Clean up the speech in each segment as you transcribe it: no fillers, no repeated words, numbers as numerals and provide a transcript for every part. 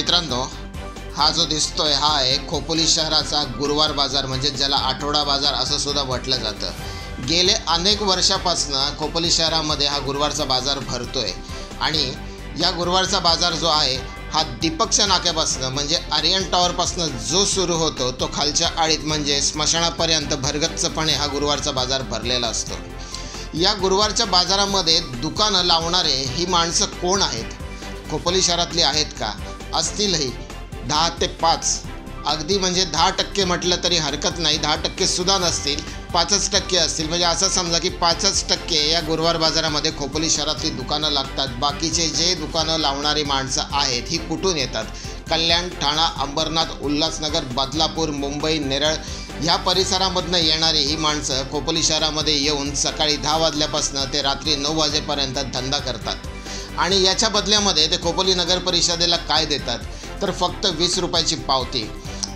मित्रांनो, हा जो दिसतोय हा आहे खोपोली शहराचा गुरुवार बाजार, म्हणजे ज्याला आठवडा बाजार असं सुद्धा म्हटलं जातं। गेले अनेक वर्षापासून खोपोली शहरामध्ये हा गुरुवारचा बाजार भरतोय आणि या गुरुवारचा बाजार जो आहे हा दीपकच्या नाक्यापासून म्हणजे आर्यन टॉवरपासून जो सुरू होतो तो खालच्या आळीत म्हणजे स्मशानापर्यंत भरगच्चपणे हा गुरुवारचा बाजार भरलेला असतो। या गुरुवारच्या बाजारामध्ये दुकानं लावणारे ही माणसं कोण आहेत? खोपोली शहरातली आहेत का? असतीलही 10 ते 5, अगदी म्हणजे 10% म्हटलं तरी हरकत नाही। 10% सुद्धा नसतील, 5% असतील। म्हणजे असं समजा की 5% या गुरुवार बाजारामध्ये खोपोली शहरातली दुकानं लागतात। बाकीचे जे दुकानं लावणारी माणसं आहेत ही कुठून येतात? कल्याण, ठाणा, अंबरनाथ, उल्हासनगर, बदलापूर, मुंबई, नेरळ ह्या परिसरामधनं येणारी ही माणसं खोपोली शहरामध्ये येऊन सकाळी 10 वाजल्यापासून ते रात्री 9 वाजेपर्यंत धंदा करतात। आणि याच्या बदल्यामध्ये ते खोपोली नगर परिषदेला काय देतात तर फक्त 20 रुपयाची पावती।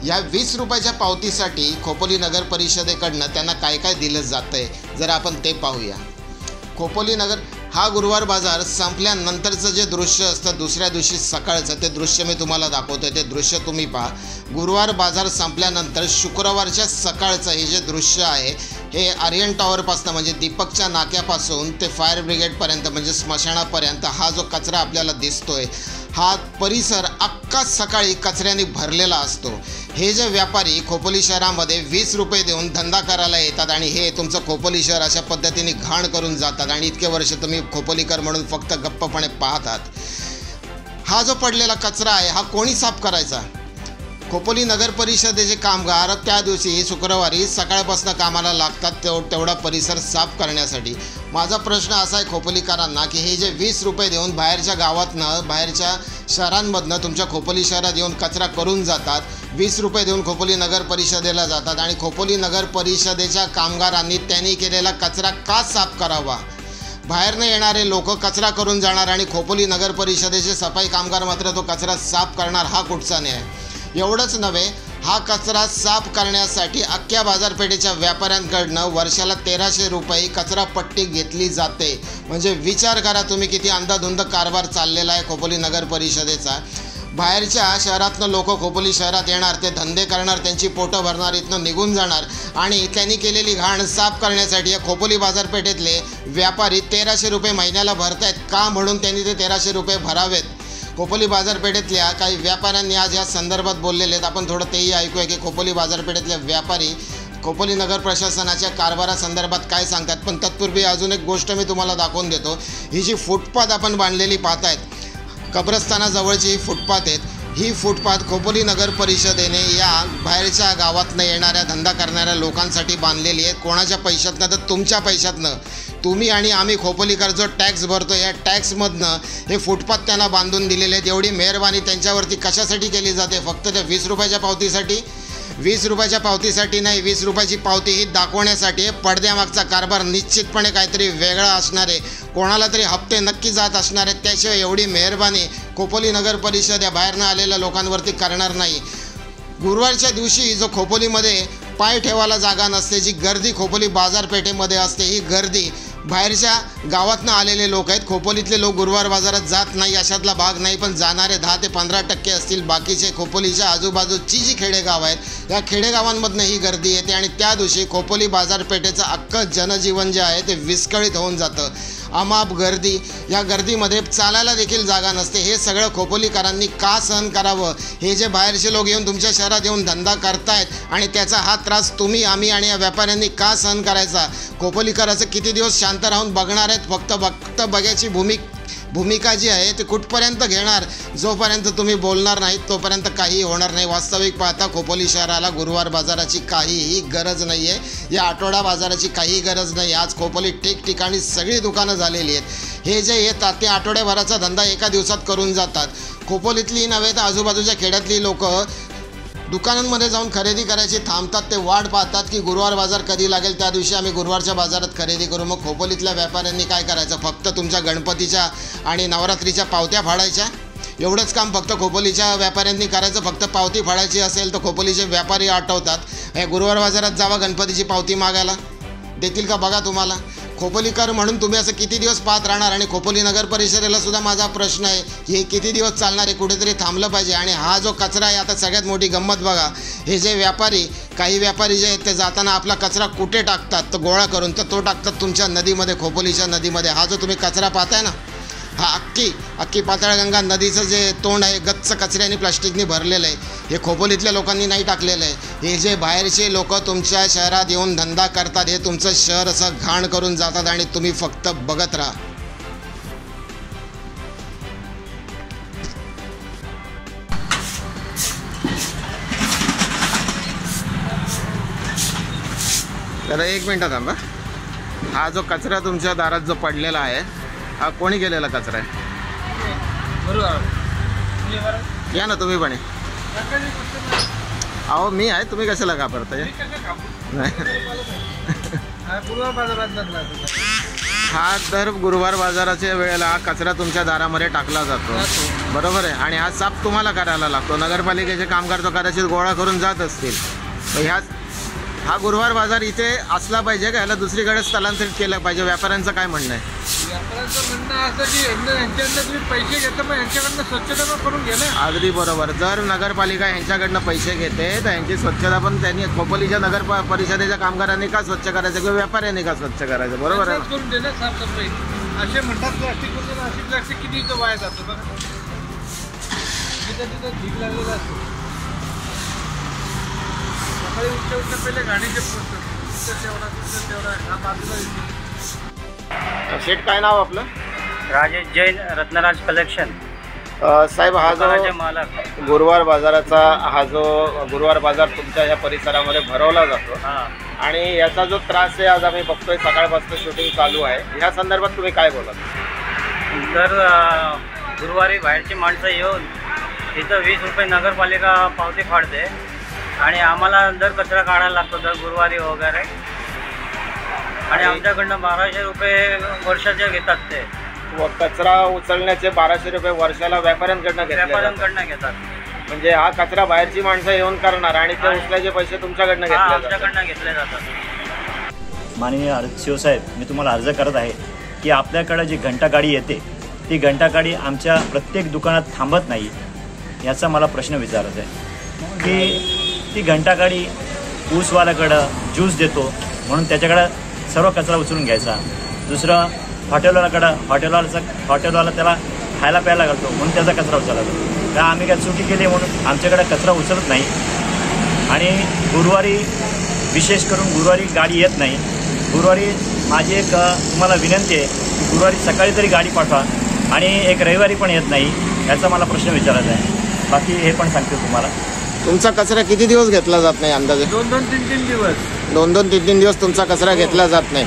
या 20 रुपयाच्या पावतीसाठी खोपोली नगर परिषदेकडनं त्यांना काय काय दिलं जातं आहे जर आपण ते पाहूया। खोपोली नगर हा गुरुवार बाजार संपल्यानंतरचं जे दृश्य असतं दुसऱ्या दिवशी सकाळचं ते दृश्य मी तुम्हाला दाखवतोय, ते दृश्य तुम्ही पहा। गुरुवार बाजार संपल्यानंतर शुक्रवारच्या सकाळचं हे जे दृश्य आहे हे आर्यन टॉवरपासून म्हणजे दीपकच्या नाक्यापासून ते फायर ब्रिगेडपर्यंत म्हणजे स्मशानापर्यंत हा जो कचरा आपल्याला दिसतोय हा परिसर अख्खा सकाळी कचऱ्याने भरलेला असतो। हे जे व्यापारी खोपोली शहरामध्ये 20 रुपये देऊन धंदा करायला येतात आणि हे तुमचं खोपोली शहर अशा पद्धतीने घाण करून जातात आणि इतके वर्ष तुम्ही खोपोलीकर म्हणून फक्त गप्पपणे पाहतात। हा जो पडलेला कचरा आहे हा कोणी साफ करायचा? खोपोली नगर परिषदेचे कामगार त्या दिवशी शुक्रवारी सकाळपासून कामाला लागतात तेवढा परिसर साफ करण्यासाठी। माझा प्रश्न असा आहे खोपोलीकरांना की हे जे 20 रुपये देऊन बाहेरच्या गावातनं बाहेरच्या शहरांमधनं तुमच्या खोपोली शहरात येऊन कचरा करून जातात, 20 रुपये देऊन खोपोली नगर परिषदेला जातात आणि खोपोली नगर परिषदेच्या कामगारांनी त्यांनी केलेला कचरा का साफ करावा? बाहेरनं येणारे लोक कचरा करून जाणार आणि खोपोली नगर परिषदेचे सफाई कामगार मात्र तो कचरा साफ करणार, हा कुठचा न्याय? एवढंच नव्हे, हा कचरा साफ करण्यासाठी अख्ख्या बाजारपेठेच्या व्यापाऱ्यांकडनं वर्षाला 1300 रुपये कचरापट्टी घेतली जाते। म्हणजे विचार करा तुम्ही किती अंधाधुंद कारभार चाललेला आहे खोपोली नगर परिषदेचा। बाहेरच्या शहरातनं लोक खोपोली शहरात येणार, ते धंदे करणार, त्यांची पोटं भरणार, इथनं निघून जाणार आणि त्यांनी केलेली घाण साफ करण्यासाठी या खोपोली बाजारपेठेतले व्यापारी 1300 रुपये महिन्याला भरतायत का म्हणून त्यांनी ते 1300 रुपये भरावेत। खोपोली बाजारपेठेतल्या काही व्यापाऱ्यांनी आज या संदर्भात बोललेले आहेत, आपण थोडं तेही ऐकूया की खोपोली बाजारपेठेतले व्यापारी खोपोली नगर प्रशासनाच्या कारभारासंदर्भात काय सांगतात। पण तत्पूर्वी अजून एक गोष्ट मी तुम्हाला दाखवून देतो। ही जी फुटपाथ आपण बांधलेली पाहतायत, कब्रस्तानाजवळची ही फुटपाथ आहेत, ही फुटपाथ खोपोली नगर परिषदेने या बाहेरच्या गावातनं येणाऱ्या धंदा करणाऱ्या लोकांसाठी बांधलेली आहे। कोणाच्या पैशातनं तर तुमच्या पैशातनं, तुम्ही आणि आम्ही खोपोलीकर जो टॅक्स भरतो या टॅक्समधनं हे फुटपाथ त्यांना बांधून दिलेले आहेत। एवढी मेहरबानी त्यांच्यावरती कशासाठी केली जाते? फक्त त्या 20 रुपयाच्या पावतीसाठी? 20 रुपयाच्या पावतीसाठी नाही, 20 रुपयाची पावती ही दाखवण्यासाठी पडद्यामागचा कारभार निश्चितपणे काहीतरी वेगळा असणार आहे, कोणाला तरी हप्ते नक्की जात असणार आहेत। त्याशिवाय एवढी मेहरबानी खोपोली नगर परिषद या बाहेरनं आलेल्या लोकांवरती करणार नाही। गुरुवारच्या दिवशी जो खोपोलीमध्ये पाय ठेवायला जागा नसते, जी गर्दी खोपोली बाजारपेठेमध्ये असते, ही गर्दी बाहेरच्या गावातनं आलेले लोक आहेत। खोपोलीतले लोक गुरुवार बाजारात जात नाही अशातला भाग नाही, पण जाणारे 10 ते 15% असतील। बाकीचे खोपोलीच्या आजूबाजूची जी खेडेगाव आहेत या खेडेगावांमधनं ही गर्दी येते आणि त्या दिवशी खोपोली बाजारपेठेचं अख्खं जनजीवन जे आहे ते विस्कळीत होऊन जातं। अमाप गर्दी, या गर्दीमध्ये चालायला देखील जागा नसते। हे सगळं खोपोलीकरांनी का सहन करावं? हे जे बाहेरचे लोक येऊन तुमच्या शहरात येऊन धंदा करतायत आणि त्याचा हा त्रास तुम्ही, आम्ही आणि या व्यापाऱ्यांनी का सहन करायचा? खोपोलीकराचं किती दिवस शांत राहून बघणार आहेत? फक्त बघायची भूमिका जी आहे ते कुठपर्यंत घेणार? जोपर्यंत तुम्ही बोलणार नाहीत तोपर्यंत काही होणार नाही। वास्तविक पाहता खोपोली शहराला गुरुवार बाजाराची काहीही गरज नाही आहे, या आठवडा बाजाराची काहीही गरज नाही। आज खोपोलीत ठिकठिकाणी सगळी दुकानं झालेली आहेत। हे जे येतात ते आठवड्याभराचा धंदा एका दिवसात करून जातात। खोपोलीतली नव्हे तर आजूबाजूच्या खेड्यातली लोक दुकानांमध्ये जाऊन खरेदी करायची थांबतात, ते वाट पाहतात की गुरुवार बाजार कधी लागेल, त्या दिवशी आम्ही गुरुवारच्या बाजारात खरेदी करू। मग खोपोलीतल्या व्यापाऱ्यांनी काय करायचं? फक्त तुमच्या गणपतीच्या आणि नवरात्रीच्या पावत्या फाडायच्या, एवढंच काम फक्त खोपोलीच्या व्यापाऱ्यांनी करायचं। फक्त पावती फाडायची असेल तर खोपोलीचे व्यापारी आठवतात, हे गुरुवार बाजारात जावा गणपतीची पावती मागायला, देतील का बघा तुम्हाला? खोपोलीकर म्हणून तुम्ही असं किती दिवस पाहत राहणार? आणि खोपोली नगर परिषदेला सुद्धा माझा प्रश्न आहे, हे किती दिवस चालणार आहे? कुठेतरी थांबलं पाहिजे. आणि हा जो कचरा आहे, आता सगळ्यात मोठी गंमत बघा, हे जे व्यापारी, काही व्यापारी जे आहेत ते जाताना आपला कचरा कुठे टाकतात तर गोळा करून तर तो टाकतात तुमच्या नदीमध्ये, खोपोलीच्या नदीमध्ये. हा जो तुम्ही कचरा पाहताय ना, हा अख्खी पाताळगंगा नदीचं जे तोंड आहे गच्च कचऱ्याने प्लास्टिकने भरलेलं आहे. हे खोपोलीतल्या लोकांनी नाही टाकलेलं आहे. हे जे बाहेरचे लोक तुमच्या शहरात येऊन धंदा करतात, हे तुमचं शहर असं घाण करून जातात आणि तुम्ही फक्त बघत राहा. तर एक मिनटं थांबा. हा जो कचरा तुमच्या दारात जो पडलेला आहे, हा कोणी केलेला कचरा आहे? या ना तुम्ही पण. अहो मी आहे, तुम्ही कशाला घाबरताय? हा दर गुरुवार बाजाराच्या वेळेला हा कचरा तुमच्या दारामध्ये टाकला जातो, बरोबर आहे. आणि हा साफ तुम्हाला करायला लागतो. नगरपालिकेचे कामगार तो कदाचित गोळा करून जात असतील. हा गुरुवार बाजार इथे असला पाहिजे का? याला दुसरीकडे स्थलांतरित केलं पाहिजे? व्यापाऱ्यांचं काय म्हणणं आहे? व्यापाऱ्यांचं म्हणणं असं की यांच्याकडनं तुम्ही पैसे घेता, मग यांच्याकडनं स्वच्छता पण करून घ्या ना. अगदी बरोबर. जर नगरपालिका यांच्याकडनं पैसे घेते तर यांची स्वच्छता पण त्यांनी, खोपोलीच्या नगर परिषदेच्या कामगारांनी का स्वच्छ करायचं किंवा व्यापाऱ्यांनी का स्वच्छ करायचं? बरोबर आहे. करून दे ना साफसफाई. असे म्हणतात प्लास्टिक वगैरे, अशी प्लास्टिक किती इथं वाया जातं बघा. तिथं ढीक लागलेला असतो. सकाळी उठल्या पहिले गाडीचे तेवढा हा बाजूला येतो. शेठ काय नाव आपलं? राजेश जैन, रत्नराज कलेक्शन. साहेब, हा जो मालक गुरुवार बाजाराचा हा जो गुरुवार बाजार तुमच्या या परिसरामध्ये भरवला जातो आणि याचा जो त्रास आहे आज आम्ही बघतोय, सकाळपासून शूटिंग चालू आहे, ह्या संदर्भात तुम्ही काय बोलाल? दर गुरुवारी बाहेरची माणसं येऊन इथं 20 रुपये नगरपालिका पावती फाडते आणि आम्हाला दर कचरा काढायला लागतो दर गुरुवारी वगैरे. आणि आमच्याकडनं 1200 रुपये वर्षाचे घेतात ते. कचरा उचलण्याचे 1200 रुपये वर्षाला व्यापाऱ्यांकडनं घेतात. म्हणजे हा कचरा बाहेरची माणसं येऊन करणार आणि ते उचलायचे पैसे तुमच्याकडनं घेतले जातात. माननीय शिवसाहेब, मी तुम्हाला अर्ज करत आहे की आपल्याकडे जी घंटागाडी येते ती घंटागाडी आमच्या प्रत्येक दुकानात थांबत नाही. याचा मला प्रश्न विचारायचा आहे की ती घंटागाडी ऊसवाल्याकडं ज्यूस देतो म्हणून त्याच्याकडं सर्व कचरा उचलून घ्यायचा. दुसरं हॉटेलवाला त्याला खायला प्यायला घालतो म्हणून त्याचा कचरा उचलला जातो. का आम्ही काय चुकी केली म्हणून आमच्याकडे कचरा उचलत नाही. आणि गुरुवारी विशेष करून गुरुवारी गाडी येत नाही. गुरुवारी माझी एक तुम्हाला विनंती आहे की गुरुवारी सकाळी तरी गाडी पाठवा आणि एक रविवारी पण येत नाही. याचा मला प्रश्न विचारायचा आहे. बाकी हे पण सांगतो तुम्हाला. तुमचा कचरा किती दिवस घेतला जात नाही अंदाजे? 2-3 दिवस. 2-3 दिवस तुमचा कचरा घेतला जात नाही.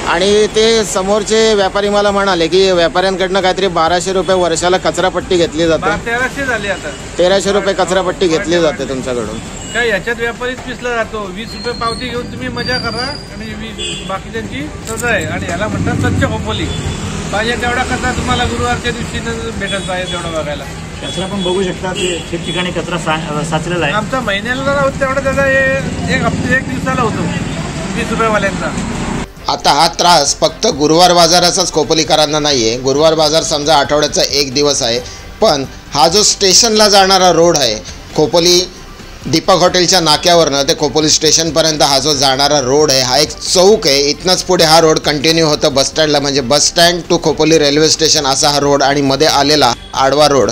आणि ते समोरचे व्यापारी मला म्हणाले की व्यापाऱ्यांकडनं काहीतरी 1200 रुपये वर्षाला कचरापट्टी घेतली जाते. 1300 झाली आता. 1300 रुपये कचरापट्टी घेतली जाते तुमच्याकडून. काय याच्यात व्यापारीच पिसला जातो. 20 रुपये पावती घेऊन तुम्ही मजा करा आणि बाकीच्यांची सजा आहे. आणि याला म्हणतात स्वच्छ खोपोली. पाहिजे तेवढा कचरा तुम्हाला गुरुवारच्या दिवशी भेटत पाहिजे तेवढं बघायला. कचरा पण बघू शकता, ठिकठिकाणी कचरा साचलेला आहे. आमचा महिन्याला होतो तेवढा, त्याचा एक दिवसाला होतो 20 रुपयेवाल्यांचा. आता हा त्रास फक्त गुरुवार बाजाराचाच खोपोलीकरांना नाही आहे. गुरुवार बाजार समजा आठवड्याचा एक दिवस आहे, पण हा जो स्टेशनला जाणारा रोड आहे, खोपोली दीपक हॉटेलच्या नाक्यावरनं ते खोपोली स्टेशनपर्यंत हा जो जाणारा रोड आहे, हा एक चौक आहे. इथनंच पुढे हा रोड कंटिन्यू होतं बसस्टँडला, म्हणजे bus stand to Khopoli railway station असा हा रोड. आणि मध्ये आलेला आडवा रोड.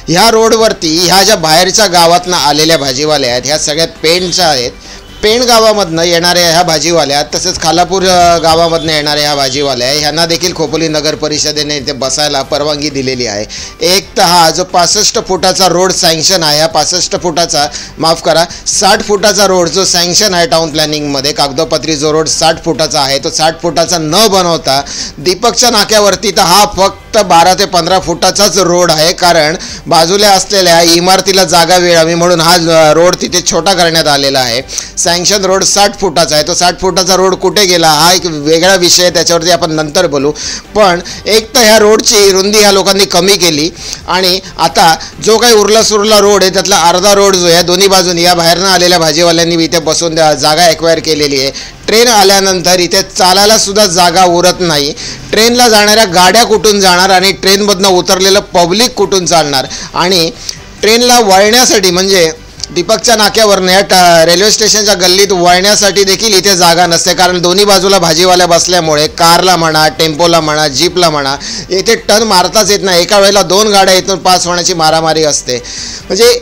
ह्या रोडवरती ह्या ज्या बाहेरच्या गावातनं आलेल्या भाजीवाल्या आहेत, ह्या सगळ्यात पेणच्या आहेत. पेण गावामधनं येणाऱ्या ह्या भाजीवाल्या, तसेच खालापूर गावामधनं येणाऱ्या ह्या भाजीवाल्या, ह्यांना देखील खोपोली नगर परिषदेने इथे बसायला परवानगी दिलेली आहे. एक तर हा जो 65 फुटाचा रोड सँक्शन आहे, हा 65 फुटाचा, माफ करा, 60 फुटाचा रोड जो सँक्शन आहे टाउन प्लॅनिंगमध्ये, कागदोपत्री जो रोड 60 फुटाचा आहे, तो 60 फुटाचा न बनवता दीपकच्या नाक्यावरती तर हा फक्त 12 ते 15 फुटाचाच रोड आहे. कारण बाजूला असलेल्या इमारतीला जागा मिळावी म्हणून हा रोड तिथे छोटा करण्यात आलेला आहे. सँक्शन रोड 60 फुटाचा आहे. तो 60 फुटाचा रोड कुठे गेला हा एक वेगळा विषय, त्याच्यावरती आपण नंतर बोलू. पण एक तर ह्या रोडची रुंदी ह्या लोकांनी कमी केली आणि आता जो काही उरला सुरला रोड आहे त्यातला अर्धा रोड जो आहे दोन्ही बाजूनी या बाहेरनं आलेल्या भाजीवाल्यांनी इथे बसून जागा एक्वायर केलेली आहे. ट्रेन आल्यानंतर इथे चालायला सुद्धा जागा उरत नाही. ट्रेनला जाणाऱ्या गाड्या कुठून जाणार आणि ट्रेनमधनं उतरलेलं पब्लिक कुठून चालणार. आणि ट्रेनला वळण्यासाठी म्हणजे दीपकच्या नाक्यावरनं या रेल्वे स्टेशनच्या गल्लीत वळण्यासाठी देखील इथे जागा नसते, कारण दोन्ही बाजूला भाजीवाल्या बसल्यामुळे कारला म्हणा, टेम्पोला म्हणा, जीपला म्हणा, इथे टर्न मारताच येत नाही. एका वेळेला 2 गाड्या इथून पास होण्याची मारामारी असते. म्हणजे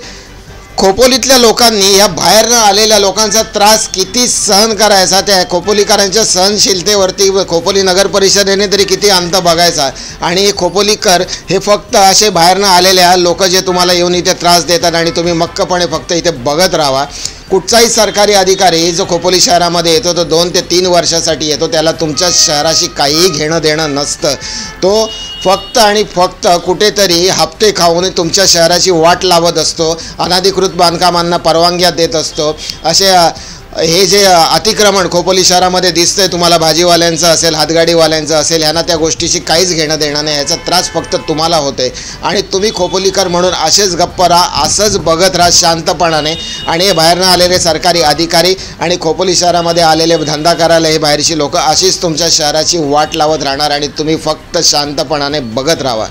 खोपोलीतल्या लोकांनी या बाहेरनं आलेल्या लोकांचा त्रास किती सहन करायचा, त्या खोपोलीकरांच्या सहनशीलतेवरती खोपोली नगर परिषदेने तरी किती अंत बघायचा. आणि खोपोलीकर हे फक्त असे बाहेरनं आलेल्या लोक जे तुम्हाला येऊन इथे त्रास देतात आणि तुम्ही मक्कपणे फक्त इथे बघत राहा. कुठचाही सरकारी अधिकारी जो खोपोली शहरामध्ये येतो तो 2 ते 3 वर्षासाठी येतो. त्याला तुमच्या शहराशी काहीही घेणं देणं नसतं. तो फक्त आणि फक्त कुठेतरी हप्ते खाऊन तुमच्या शहराची वाट लावत असतो, अनधिकृत बांधकामांना परवानग्या देत असतो. असे हे जे अतिक्रमण खोपोली शहरामध्ये दिसतंय तुम्हाला, भाजीवाल्यांचं असेल, हातगाडीवाल्यांचं असेल, ह्यांना त्या गोष्टीशी काहीच घेणं देणं नाही. याचा त्रास फक्त तुम्हाला होते आणि तुम्ही खोपोलीकर म्हणून असेच गप्प राहा, असंच बघत राहा शांतपणाने. आणि हे बाहेरनं आलेले सरकारी अधिकारी आणि खोपोली शहरामध्ये आलेले धंदा करायला हे बाहेरची लोक अशीच तुमच्या शहराची वाट लावत राहणार आणि तुम्ही फक्त शांतपणाने बघत राहा.